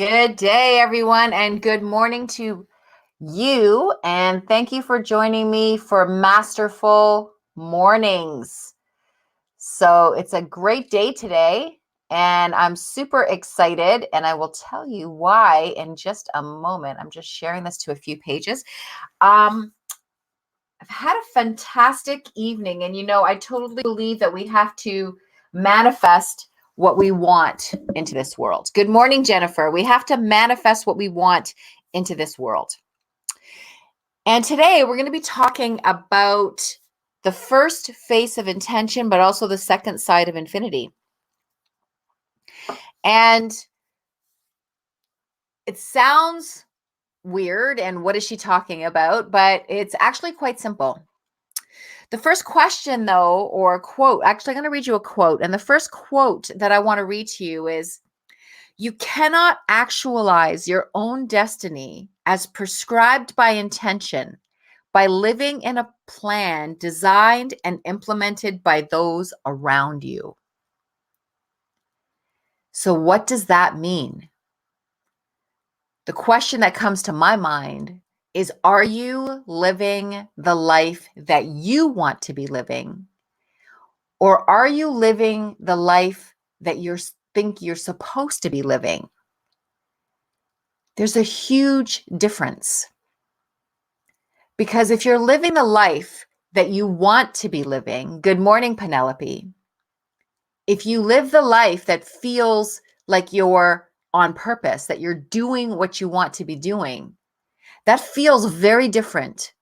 Good day, everyone, and good morning to you. And thank you for joining me for Masterful Mornings. So it's a great day today, and I'm super excited, and I will tell you why in just a moment. I'm just sharing this to a few pages. I've had a fantastic evening, and I totally believe that we have to manifest what we want into this world. Good morning, Jennifer. We have to manifest what we want into this world. And today we're going to be talking about the first face of intention, but also the second side of infinity. And it sounds weird, and what is she talking about? But it's actually quite simple. The first question, though, or a quote, actually, I'm going to read you a quote. And the first quote that I want to read to you is, "You cannot actualize your own destiny as prescribed by intention by living in a plan designed and implemented by those around you." So, what does that mean? The question that comes to my mind is, are you living the life that you want to be living? Or are you living the life that you think you're supposed to be living? There's a huge difference. Because if you're living the life that you want to be living, good morning, Penelope. If you live the life that feels like you're on purpose, that you're doing what you want to be doing, that feels very different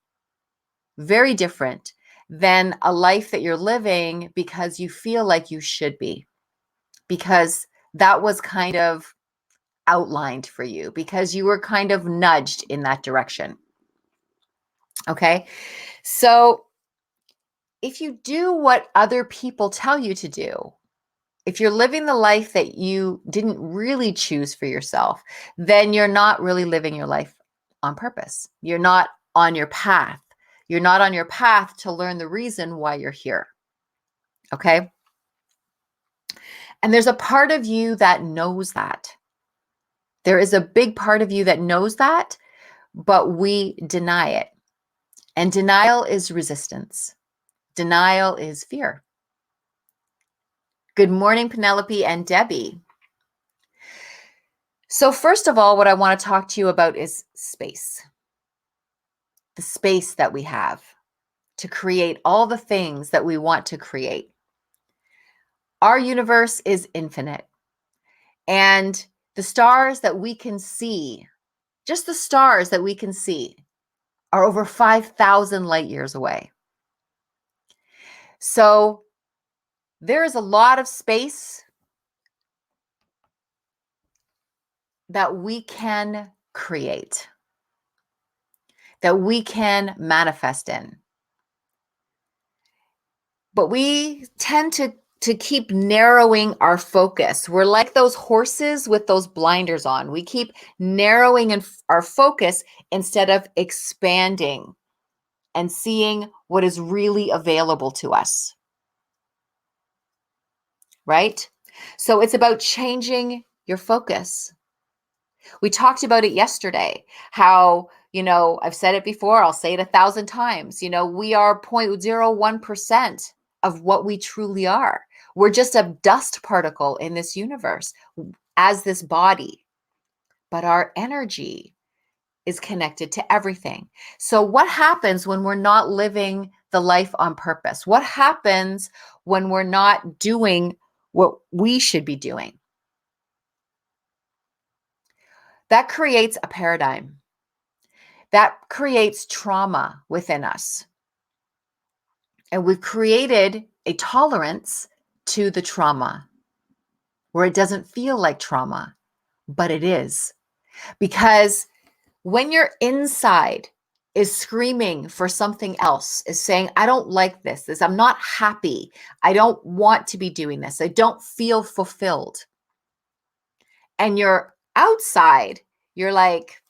than a life that you're living because you feel like you should be, because that was kind of outlined for you, because you were kind of nudged in that direction. Okay. So if you do what other people tell you to do, if you're living the life that you didn't really choose for yourself, then you're not really living your life on purpose. You're not on your path. You're not on your path to learn the reason why you're here. Okay. And there's a part of you that knows that. There is a big part of you that knows that, but we deny it. And denial is resistance. Denial is fear. Good morning, Penelope and Debbie. So first of all, what I want to talk to you about is space. The space that we have to create all the things that we want to create. Our universe is infinite. And the stars that we can see, just the stars that we can see, are over 5,000 light years away. So there is a lot of space that we can create, that we can manifest in. But we tend to keep narrowing our focus. We're like those horses with those blinders on. We keep narrowing our focus instead of expanding and seeing what is really available to us. Right? So it's about changing your focus. We talked about it yesterday, how, I've said it before, I'll say it 1,000 times, we are 0.01% of what we truly are. We're just a dust particle in this universe as this body, but our energy is connected to everything. So what happens when we're not living the life on purpose? What happens when we're not doing what we should be doing? That creates a paradigm. That creates trauma within us. And we've created a tolerance to the trauma where it doesn't feel like trauma, but it is. Because when your inside is screaming for something else, is saying, I don't like this, I'm not happy, I don't want to be doing this, I don't feel fulfilled. And your outside, you're like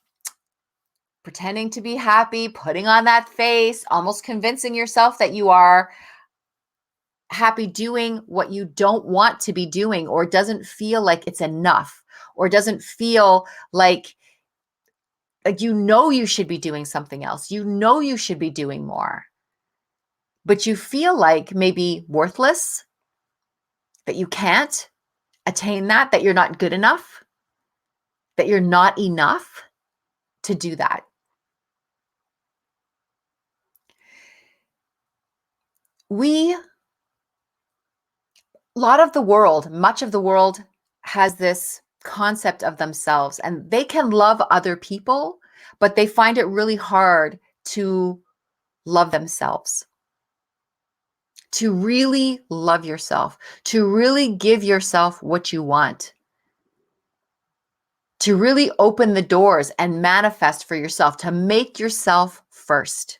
pretending to be happy, putting on that face, almost convincing yourself that you are happy doing what you don't want to be doing, or doesn't feel like it's enough, or doesn't feel like you should be doing something else. You should be doing more. But you feel like maybe worthless, that you can't attain that you're not good enough, that you're not enough to do that. Much of the world has this concept of themselves, and they can love other people, but they find it really hard to love themselves, to really love yourself, to really give yourself what you want, to really open the doors and manifest for yourself, to make yourself first.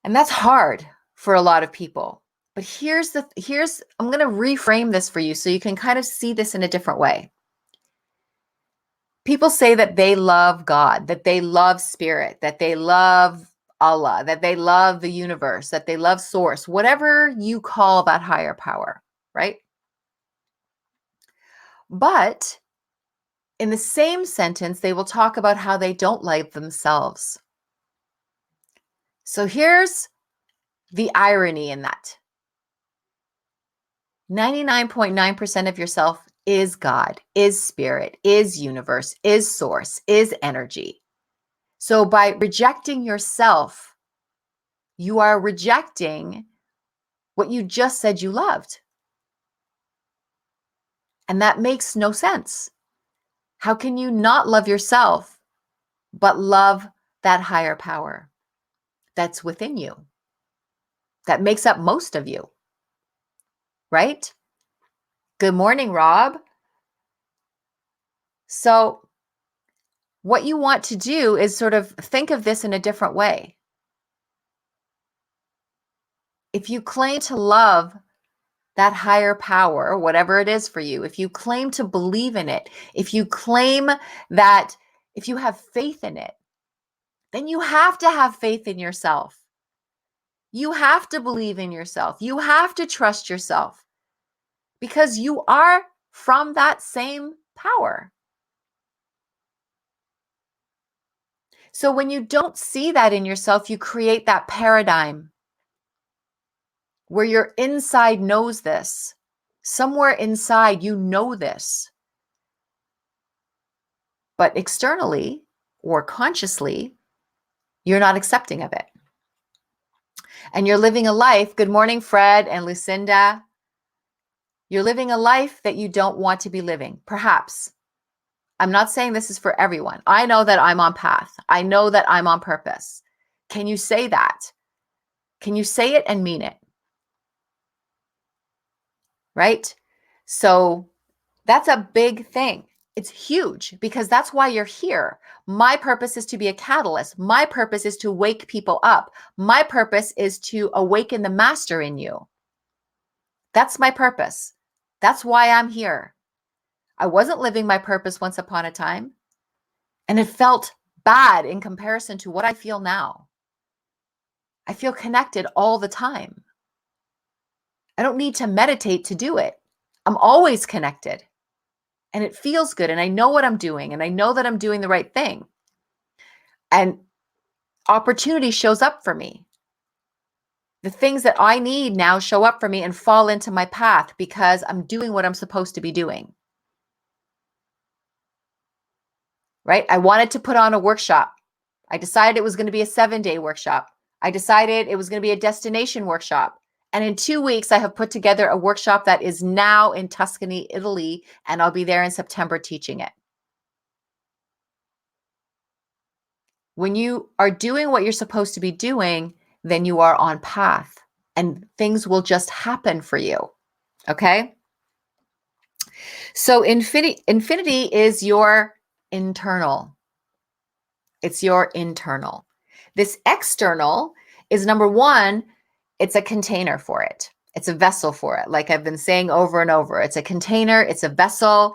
And that's hard for a lot of people. But I'm going to reframe this for you so you can kind of see this in a different way. People say that they love God, that they love spirit, that they love Allah, that they love the universe, that they love source, whatever you call that higher power, right? But in the same sentence, they will talk about how they don't like themselves. So here's the irony in that. 99.9% of yourself is God, is spirit, is universe, is source, is energy. So by rejecting yourself, you are rejecting what you just said you loved. And that makes no sense. How can you not love yourself, but love that higher power that's within you, that makes up most of you, right? Good morning, Rob. So what you want to do is sort of think of this in a different way. If you claim to love that higher power, whatever it is for you, if you claim to believe in it, if you claim that, if you have faith in it, then you have to have faith in yourself. You have to believe in yourself. You have to trust yourself because you are from that same power. So when you don't see that in yourself, you create that paradigm where your inside knows this. Somewhere inside, you know this. But externally or consciously, you're not accepting of it. And you're living a life, good morning, Fred and Lucinda. You're living a life that you don't want to be living, perhaps. I'm not saying this is for everyone. I know that I'm on path. I know that I'm on purpose. Can you say that? Can you say it and mean it? Right? So that's a big thing. It's huge because that's why you're here. My purpose is to be a catalyst. My purpose is to wake people up. My purpose is to awaken the master in you. That's my purpose. That's why I'm here. I wasn't living my purpose once upon a time, and it felt bad in comparison to what I feel now. I feel connected all the time. I don't need to meditate to do it. I'm always connected. And it feels good. And I know what I'm doing. And I know that I'm doing the right thing. And opportunity shows up for me. The things that I need now show up for me and fall into my path because I'm doing what I'm supposed to be doing. Right? I wanted to put on a workshop. I decided it was going to be a 7-day workshop. I decided it was going to be a destination workshop. And in 2 weeks, I have put together a workshop that is now in Tuscany, Italy, and I'll be there in September teaching it. When you are doing what you're supposed to be doing, then you are on path and things will just happen for you. Okay? So infinity is your internal. It's your internal. This external is number one, it's a container for it. It's a vessel for it. Like I've been saying over and over, it's a container, it's a vessel.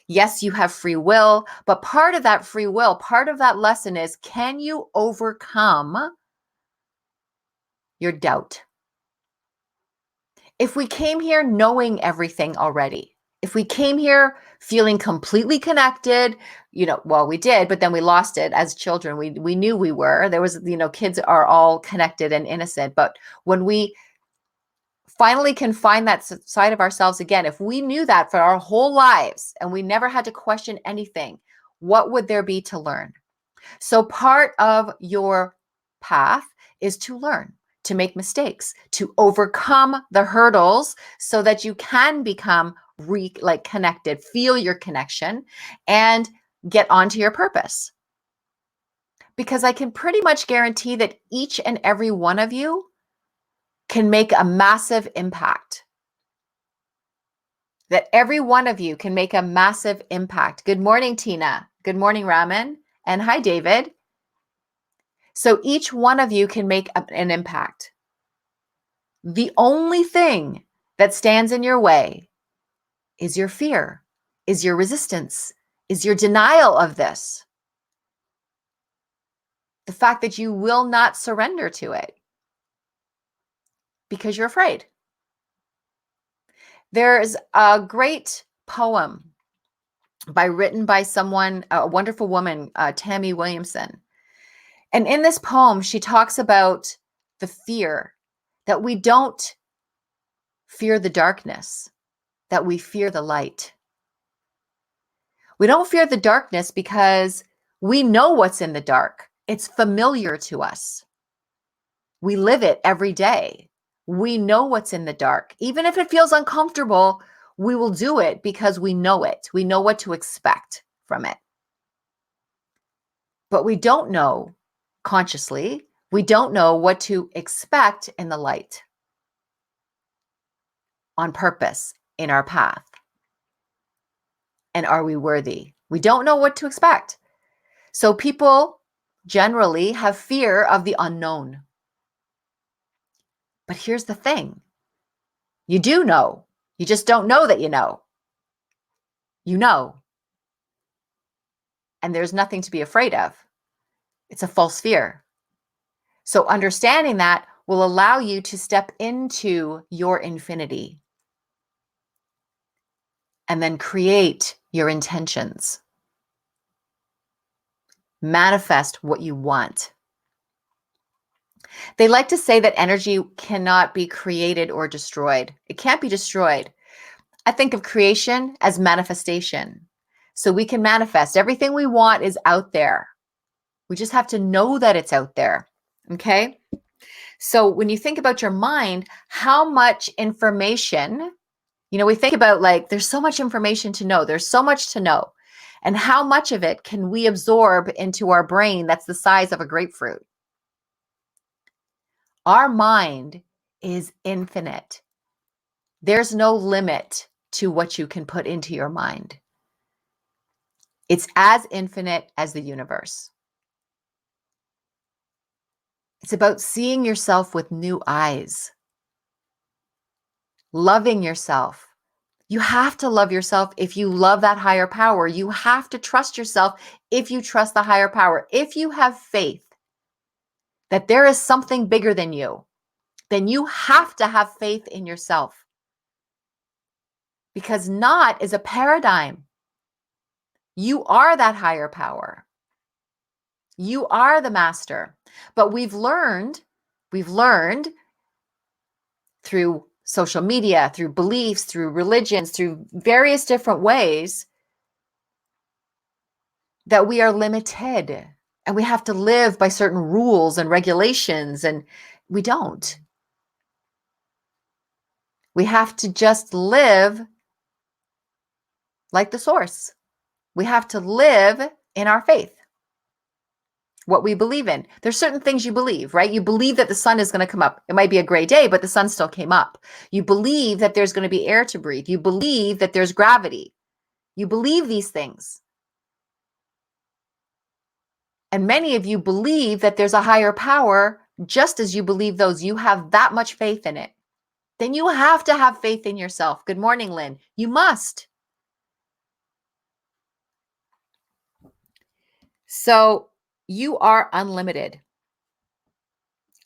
Yes, you have free will, but part of that free will, part of that lesson is, can you overcome your doubt? If we came here knowing everything already, If we came here feeling completely connected, well, we did, but then we lost it as children. We knew we were. There was, kids are all connected and innocent. But when we finally can find that side of ourselves again, if we knew that for our whole lives and we never had to question anything, what would there be to learn? So part of your path is to learn, to make mistakes, to overcome the hurdles so that you can become connected, feel your connection, and get onto your purpose. Because I can pretty much guarantee that each and every one of you can make a massive impact. That every one of you can make a massive impact. Good morning, Tina. Good morning, Raman. And hi, David. So each one of you can make an impact. The only thing that stands in your way is your fear, is your resistance, is your denial of this. The fact that you will not surrender to it because you're afraid. There's a great poem written by someone, a wonderful woman, Tammy Williamson. And in this poem, she talks about the fear that we don't fear the darkness, that we fear the light. We don't fear the darkness because we know what's in the dark. It's familiar to us. We live it every day. We know what's in the dark. Even if it feels uncomfortable, we will do it because we know it. We know what to expect from it. But we don't know consciously, we don't know what to expect in the light on purpose in our path. And are we worthy? We don't know what to expect. So people generally have fear of the unknown. But here's the thing. You do know. You just don't know that you know. You know. And there's nothing to be afraid of. It's a false fear. So understanding that will allow you to step into your infinity and then create your intentions. Manifest what you want. They like to say that energy cannot be created or destroyed. It can't be destroyed. I think of creation as manifestation. So we can manifest. Everything we want is out there. We just have to know that it's out there. Okay? So when you think about your mind, how much information, we think about there's so much information to know. There's so much to know. And how much of it can we absorb into our brain that's the size of a grapefruit? Our mind is infinite. There's no limit to what you can put into your mind. It's as infinite as the universe. It's about seeing yourself with new eyes, loving yourself. You have to love yourself if you love that higher power. You have to trust yourself if you trust the higher power. If you have faith that there is something bigger than you, then you have to have faith in yourself. Because not is a paradigm. You are that higher power. You are the master. But we've learned through social media, through beliefs, through religions, through various different ways that we are limited and we have to live by certain rules and regulations, and we don't. We have to just live like the source. We have to live in our faith. What we believe in. There's certain things you believe, right? You believe that the sun is going to come up. It might be a gray day, but the sun still came up. You believe that there's going to be air to breathe. You believe that there's gravity. You believe these things. And many of you believe that there's a higher power just as you believe those. You have that much faith in it. Then you have to have faith in yourself. Good morning, Lynn. You must. So you are unlimited.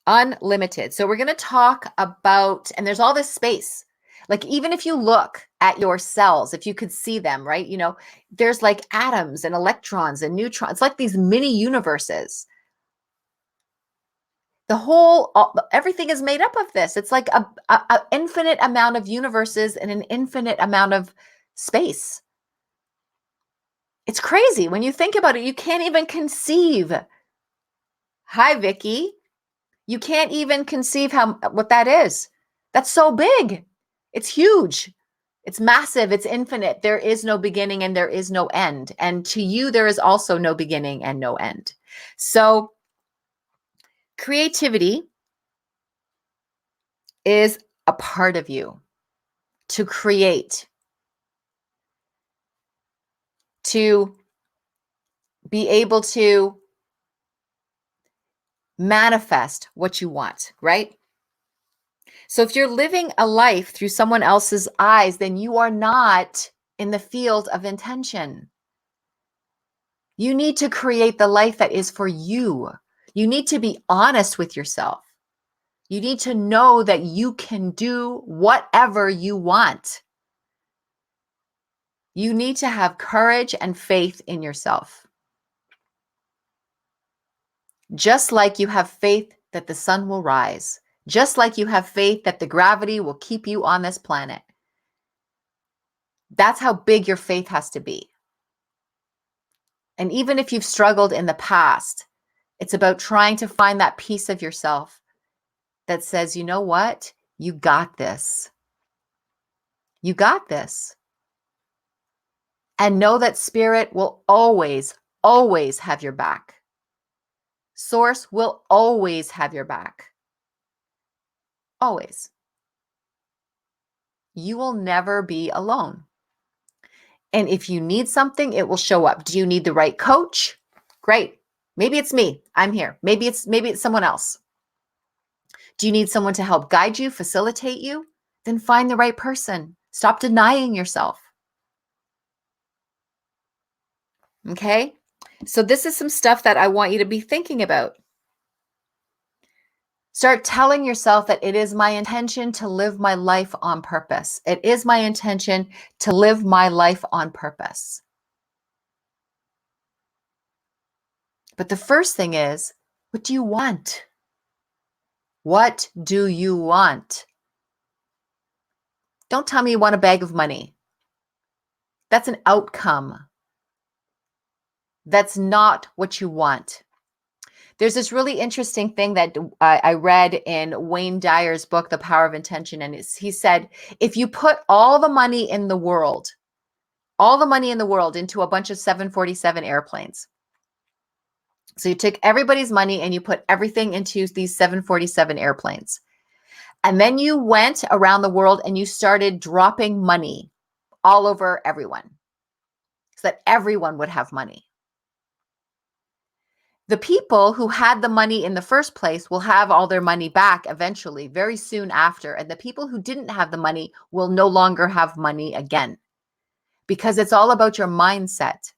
Unlimited. So we're going to talk about, and there's all this space. Like, even if you look at your cells, if you could see them, right? There's like atoms and electrons and neutrons. It's like these mini universes. Everything is made up of this. It's like a infinite amount of universes and an infinite amount of space. It's crazy. When you think about it, you can't even conceive. Hi, Vicky. You can't even conceive what that is. That's so big. It's huge. It's massive. It's infinite. There is no beginning and there is no end. And to you, there is also no beginning and no end. So creativity is a part of you to create, to be able to manifest what you want, right? So if you're living a life through someone else's eyes, then you are not in the field of intention. You need to create the life that is for you. You need to be honest with yourself. You need to know that you can do whatever you want. You need to have courage and faith in yourself. Just like you have faith that the sun will rise, just like you have faith that the gravity will keep you on this planet. That's how big your faith has to be. And even if you've struggled in the past, it's about trying to find that piece of yourself that says, you know what? You got this. You got this. And know that spirit will always, always have your back. Source will always have your back. Always. You will never be alone. And if you need something, it will show up. Do you need the right coach? Great. Maybe it's me. I'm here. Maybe it's someone else. Do you need someone to help guide you, facilitate you? Then find the right person. Stop denying yourself. Okay? So this is some stuff that I want you to be thinking about. Start telling yourself that it is my intention to live my life on purpose. It is my intention to live my life on purpose. But the first thing is, what do you want? What do you want? Don't tell me you want a bag of money. That's an outcome. That's not what you want. There's this really interesting thing that I read in Wayne Dyer's book, The Power of Intention. And he said, if you put all the money in the world into a bunch of 747 airplanes. So you took everybody's money and you put everything into these 747 airplanes. And then you went around the world and you started dropping money all over everyone so that everyone would have money. The people who had the money in the first place will have all their money back eventually, very soon after. And the people who didn't have the money will no longer have money again, because it's all about your mindset.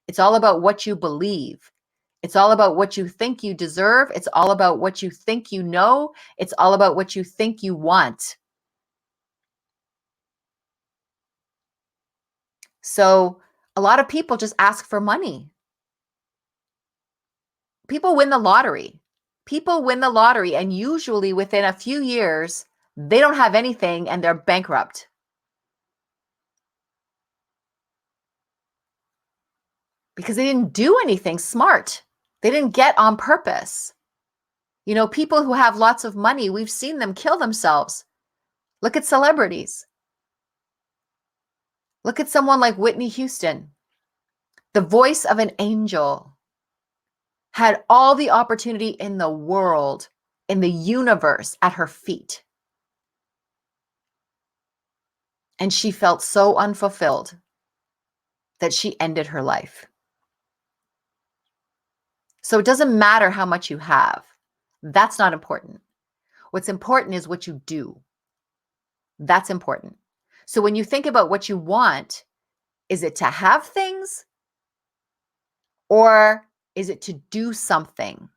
It's all about what you believe. It's all about what you think you deserve. It's all about what you think you know. It's all about what you think you want. So a lot of people just ask for money. People win the lottery. People win the lottery, and usually within a few years, they don't have anything and they're bankrupt. Because they didn't do anything smart. They didn't get on purpose. People who have lots of money, we've seen them kill themselves. Look at celebrities. Look at someone like Whitney Houston, the voice of an angel, had all the opportunity in the world, in the universe at her feet. And she felt so unfulfilled that she ended her life. So it doesn't matter how much you have. That's not important. What's important is what you do. That's important. So when you think about what you want, is it to have things, or is it to do something,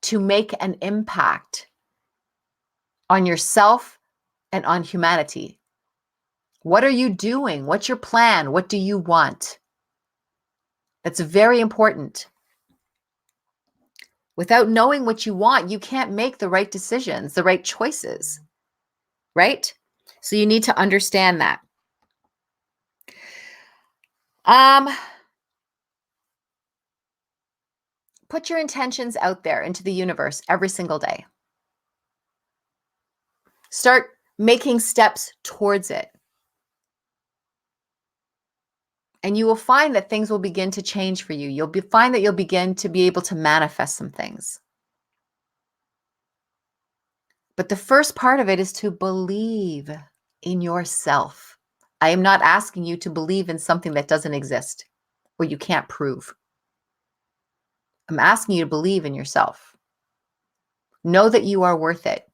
to make an impact on yourself and on humanity? What are you doing? What's your plan? What do you want? That's very important. Without knowing what you want, you can't make the right decisions, the right choices, right? So you need to understand that. Put your intentions out there into the universe every single day. Start making steps towards it. And you will find that things will begin to change for you. You'll find that you'll begin to be able to manifest some things. But the first part of it is to believe in yourself. I am not asking you to believe in something that doesn't exist or you can't prove. I'm asking you to believe in yourself. Know that you are worth it.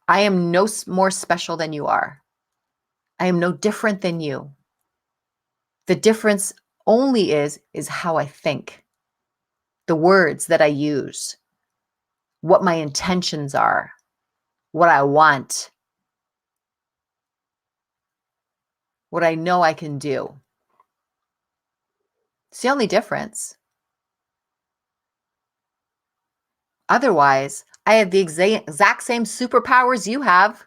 I am no more special than you are. I am no different than you. The difference only is how I think, the words that I use, what my intentions are, what I want, what I know I can do. It's the only difference. Otherwise, I have the exact same superpowers you have.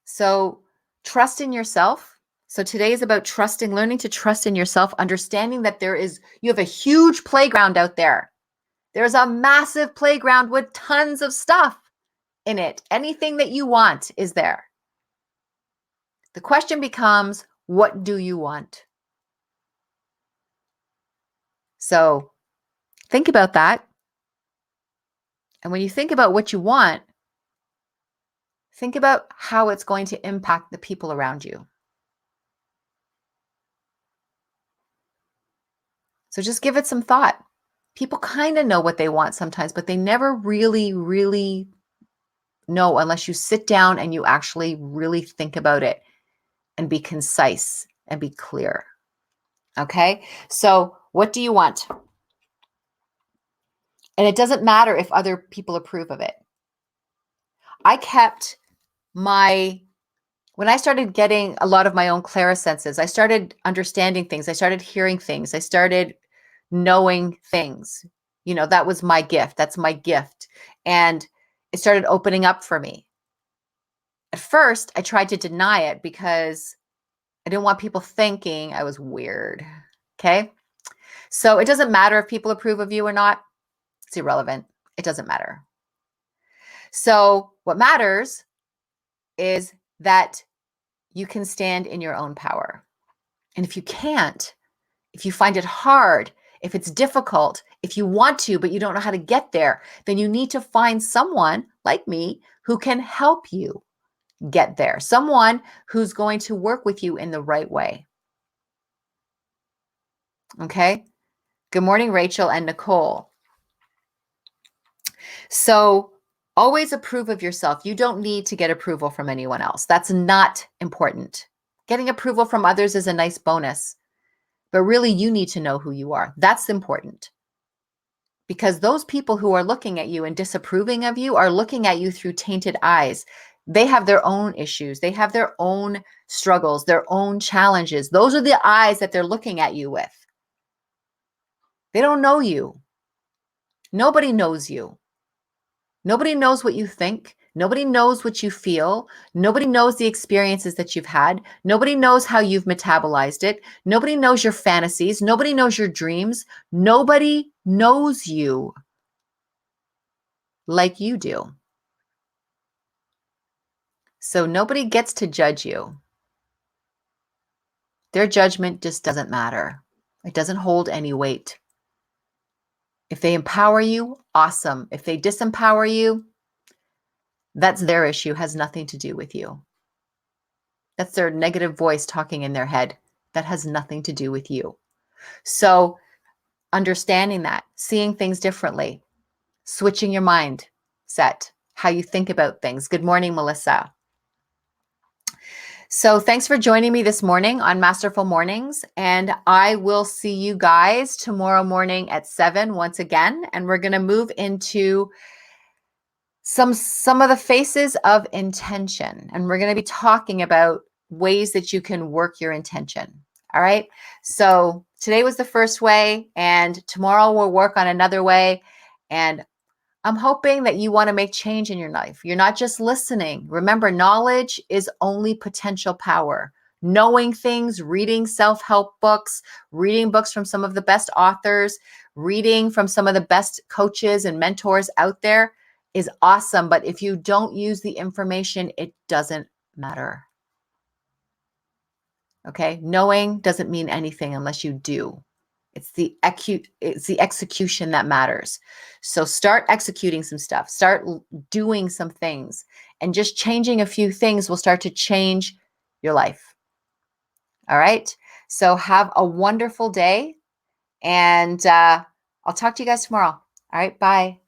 So trust in yourself. So today is about trusting, learning to trust in yourself, understanding that you have a huge playground out there. There's a massive playground with tons of stuff in it. Anything that you want is there. The question becomes, what do you want? So think about that. And when you think about what you want, think about how it's going to impact the people around you. So just give it some thought. People kind of know what they want sometimes, but they never really, really know unless you sit down and you actually really think about it and be concise and be clear. Okay? So what do you want? And it doesn't matter if other people approve of it. I kept when I started getting a lot of my own clairsenses, I started understanding things. I started hearing things. I started knowing things. That was my gift. That's my gift. And it started opening up for me. At first, I tried to deny it because I didn't want people thinking I was weird. Okay. So it doesn't matter if people approve of you or not. It's irrelevant. It doesn't matter. So what matters is that you can stand in your own power. And if you can't, if you find it hard, if it's difficult, if you want to, but you don't know how to get there, then you need to find someone like me who can help you get there. Someone who's going to work with you in the right way. Okay. Good morning, Rachel and Nicole. So always approve of yourself. You don't need to get approval from anyone else. That's not important. Getting approval from others is a nice bonus, but really you need to know who you are. That's important. Because those people who are looking at you and disapproving of you are looking at you through tainted eyes. They have their own issues. They have their own struggles, their own challenges. Those are the eyes that they're looking at you with. They don't know you. Nobody knows you. Nobody knows what you think. Nobody knows what you feel. Nobody knows the experiences that you've had. Nobody knows how you've metabolized it. Nobody knows your fantasies. Nobody knows your dreams. Nobody knows you like you do. So nobody gets to judge you. Their judgment just doesn't matter. It doesn't hold any weight. If they empower you, awesome. If they disempower you, that's their issue, has nothing to do with you. That's their negative voice talking in their head. That has nothing to do with you. So understanding that, seeing things differently, switching your mind set, how you think about things. Good morning, Melissa. So thanks for joining me this morning on Masterful Mornings. And I will see you guys tomorrow morning at 7 once again. And we're going to move into some of the faces of intention, and we're going to be talking about ways that you can work your intention. All right. So today was the first way, and tomorrow we'll work on another way. And I'm hoping that you want to make change in your life. You're not just listening. Remember, knowledge is only potential power. Knowing things, reading self-help books, reading books from some of the best authors, reading from some of the best coaches and mentors out there is awesome. But if you don't use the information, it doesn't matter. Okay? Knowing doesn't mean anything unless you do. It's the execution that matters. So start executing some stuff. Start doing some things, and just changing a few things will start to change your life. All right. So have a wonderful day, and I'll talk to you guys tomorrow. All right. Bye.